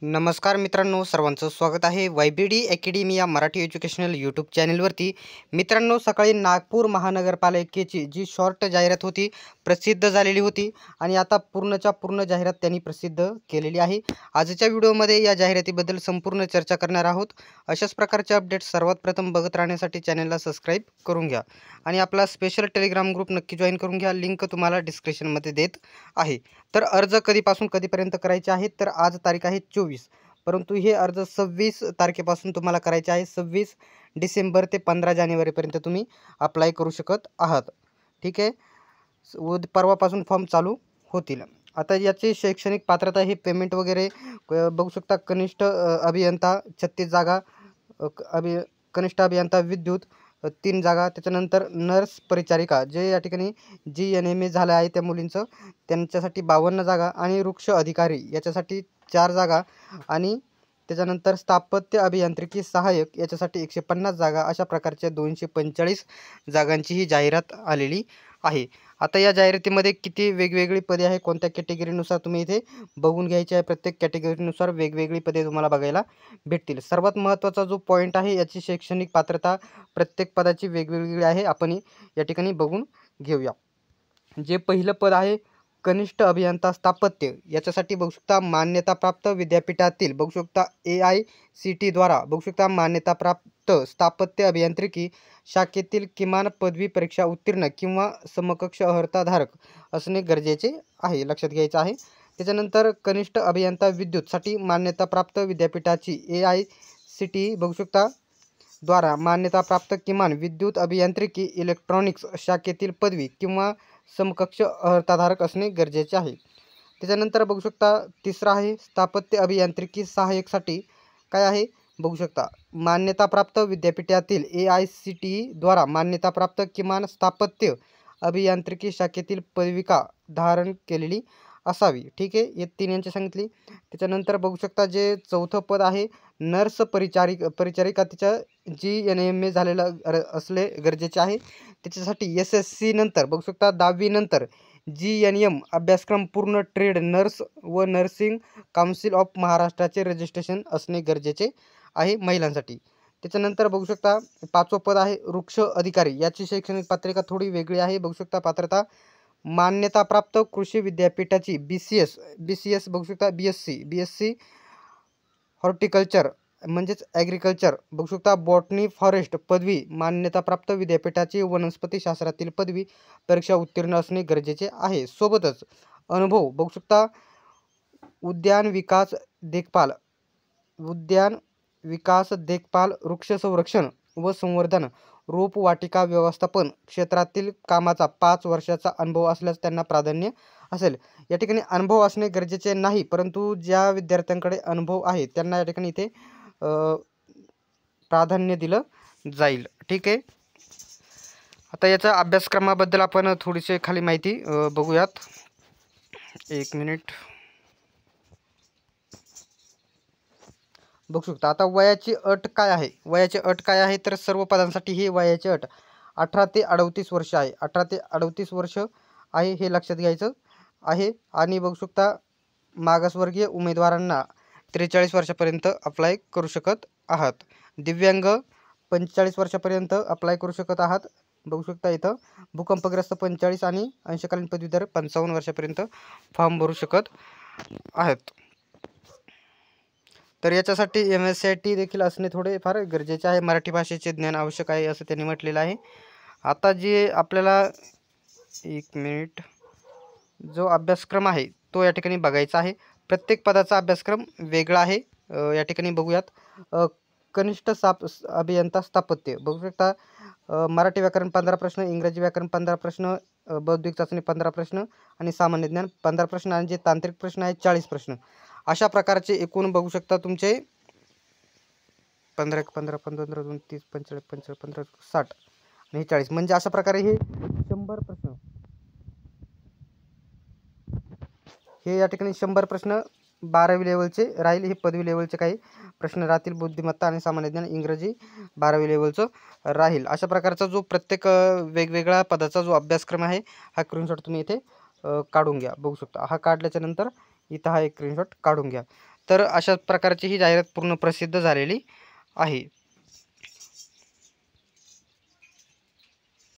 नमस्कार मित्रांनो, सर्वांचं स्वागत आहे YBD अकॅडमी या मराठी एज्युकेशनल यूट्यूब चॅनलवरती. मित्रांनो, सकाळी नागपूर महानगरपालिकेची जी शॉर्ट जाहिरात होती प्रसिद्ध झालेली होती आणि आता पूर्णच्या पूर्ण जाहिरात त्यांनी प्रसिद्ध केलेली आहे. आजच्या व्हिडिओमध्ये या जाहिरातीबद्दल संपूर्ण चर्चा करणार आहोत. अशाच प्रकारचे अपडेट सर्वात प्रथम बघत राहण्यासाठी चॅनलला सबस्क्राईब करून घ्या आणि आपला स्पेशल टेलिग्राम ग्रुप नक्की जॉईन करून घ्या. लिंक तुम्हाला डिस्क्रिप्शनमध्ये देत आहे. तर अर्ज कधीपासून कधीपर्यंत करायचे आहेत, तर आज तारीख आहे 24, परंतु हे अर्ज 26 तारखेपासून तुम्हाला करायचे आहे. 26 डिसेंबर ते 15 जानेवारीपर्यंत तुम्ही अप्लाय करू शकत आहात. ठीक आहे, परवापासून फॉर्म चालू होतील. आता याची शैक्षणिक पात्रता हे पेमेंट वगैरे बघू शकता. कनिष्ठ अभियंता 36 जागा, कनिष्ठ अभियंता विद्युत 3 जागा, त्याच्यानंतर नर्स परिचारिका जे या ठिकाणी GNMA झालं आहे त्या मुलींचं, त्यांच्यासाठी 52 जागा आणि वृक्ष अधिकारी याच्यासाठी 4 जागा आणि त्याच्यानंतर स्थापत्य अभियांत्रिकी सहाय्यक याच्यासाठी 150 जागा, अशा प्रकारच्या 245 जागांची ही जाहिरात आलेली आहे. आता या जाहिरातीमध्ये किती वेगवेगळी पदे आहे, कोणत्या कॅटेगरीनुसार तुम्ही इथे बघून घ्यायचे आहे. प्रत्येक कॅटेगरीनुसार वेगवेगळी पदे तुम्हाला बघायला भेटतील. सर्वात महत्त्वाचा जो पॉईंट आहे, याची शैक्षणिक पात्रता प्रत्येक पदाची वेगवेगळी आहे. आपण या ठिकाणी बघून घेऊया. जे पहिलं पद आहे कनिष्ठ अभियंता स्थापत्य, याच्यासाठी बघू शकता मान्यताप्राप्त विद्यापीठातील बघू शकता AICTE द्वारा बघू शकता मान्यताप्राप्त स्थापत्य अभियांत्रिकी शाखेतील किमान पदवी परीक्षा उत्तीर्ण किंवा समकक्ष अर्हताधारक असणे गरजेचे आहे, लक्षात घ्यायचं आहे. त्याच्यानंतर कनिष्ठ अभियंता विद्युतसाठी मान्यताप्राप्त विद्यापीठाची AICTE बघू शकता द्वारा मान्यताप्राप्त किमान विद्युत अभियांत्रिकी इलेक्ट्रॉनिक्स शाखेतील पदवी किंवा समकक्ष अर्हताधारक असणे गरजेचे आहे. त्याच्यानंतर बघू शकता तिसरा आहे स्थापत्य अभियांत्रिकी सहाय्यकसाठी काय आहे बघू शकता मान्यताप्राप्त विद्यापीठातील AICTE द्वारा मान्यताप्राप्त किमान स्थापत्य अभियांत्रिकी शाखेतील पदविका धारण केलेली असावी. ठीक आहे, हे 3 यांची सांगितली. त्याच्यानंतर बघू शकता जे चौथं पद आहे नर्स परिचारिका, तिच्या GNMA झालेलं असले गरजेचे आहे. त्याच्यासाठी SSC नंतर बघू शकता 10वी नंतर GNM अभ्यासक्रम पूर्ण ट्रेड नर्स व नर्सिंग काउन्सिल ऑफ महाराष्ट्राचे रजिस्ट्रेशन असणे गरजेचे आहे महिलांसाठी. त्याच्यानंतर बघू शकता 5वं पद आहे वृक्ष अधिकारी, याची शैक्षणिक पात्रता थोडी वेगळी आहे. बघू शकता पात्रता मान्यताप्राप्त कृषी विद्यापीठाची BCS बघू शकता BSc हॉर्टिकल्चर म्हणजेच ॲग्रिकल्चर बघू शकता बॉटनी फॉरेस्ट पदवी मान्यताप्राप्त विद्यापीठाची वनस्पती शास्त्रातील पदवी परीक्षा उत्तीर्ण असणे गरजेचे आहे. सोबतच अनुभव बघू शकता उद्यान विकास देखभाल वृक्ष संरक्षण व संवर्धन रोपवाटिका व्यवस्थापन क्षेत्रातील कामाचा 5 वर्षाचा अनुभव असल्यास त्यांना प्राधान्य असेल. या ठिकाणी अनुभव असणे गरजेचे नाही, परंतु ज्या विद्यार्थ्यांकडे अनुभव आहे त्यांना या ठिकाणी इथे प्राधान्य दिलं जाईल. ठीक आहे, आता याच्या अभ्यासक्रमाबद्दल आपण थोडीशी खाली माहिती बघूयात. 1 मिनिट बघू शकता. आता वयाची अट काय आहे, वयाची अट काय आहे, तर सर्व पदांसाठी ही वयाची अट 18 ते 38 वर्ष आहे. 18 ते 38 वर्ष आहे, हे लक्षात घ्यायचं आहे. आणि बघू शकता मागासवर्गीय उमेदवारांना 43 वर्षापर्यंत अप्लाय करू शकत आहात. दिव्यांग 45 वर्षापर्यंत अप्लाय करू शकत आहात. बघू शकता इथं भूकंपग्रस्त 45 आणि अंशकालीन पदवीधर 55 वर्षापर्यंत फॉर्म भरू शकत आहेत. तर याच्यासाठी MSCIT देखील असणे थोडे फार गरजेचे आहे. मराठी भाषेचे ज्ञान आवश्यक आहे असं त्यांनी म्हटलेलं आहे. आता जे आपल्याला 1 मिनिट जो अभ्यासक्रम आहे तो या ठिकाणी बघायचा आहे. प्रत्येक पदाचा अभ्यासक्रम वेगळा आहे. या ठिकाणी बघूयात. कनिष्ठ अभियंता स्थापत्य बघू शकता मराठी व्याकरण 15 प्रश्न, इंग्रजी व्याकरण 15 प्रश्न, बौद्धिक चाचणी 15 प्रश्न आणि सामान्य ज्ञान 15 प्रश्न आणि जे तांत्रिक प्रश्न आहेत 40 प्रश्न, अशा प्रकारचे एकूण बघू शकता तुमचे 15 15 15 2 30 45 45 15 60 आणि 40, म्हणजे अशा प्रकारे हे 100 प्रश्न, हे या ठिकाणी 100 प्रश्न 12वी लेवलचे राहील. हे पदवी लेवलचे काही प्रश्न राहतील. बुद्धिमत्ता आणि सामान्य ज्ञान इंग्रजी 12वी लेवलचं राहील. अशा प्रकारचा जो प्रत्येक वेगवेगळ्या पदाचा जो अभ्यासक्रम आहे हा स्क्रीनशॉट तुम्ही इथे काढून घ्या. बघू शकता. हा काढल्याच्या नंतर इथं हा एक स्क्रीनशॉट काढून घ्या. तर अशा प्रकारची ही जाहिरात पूर्ण प्रसिद्ध झालेली आहे.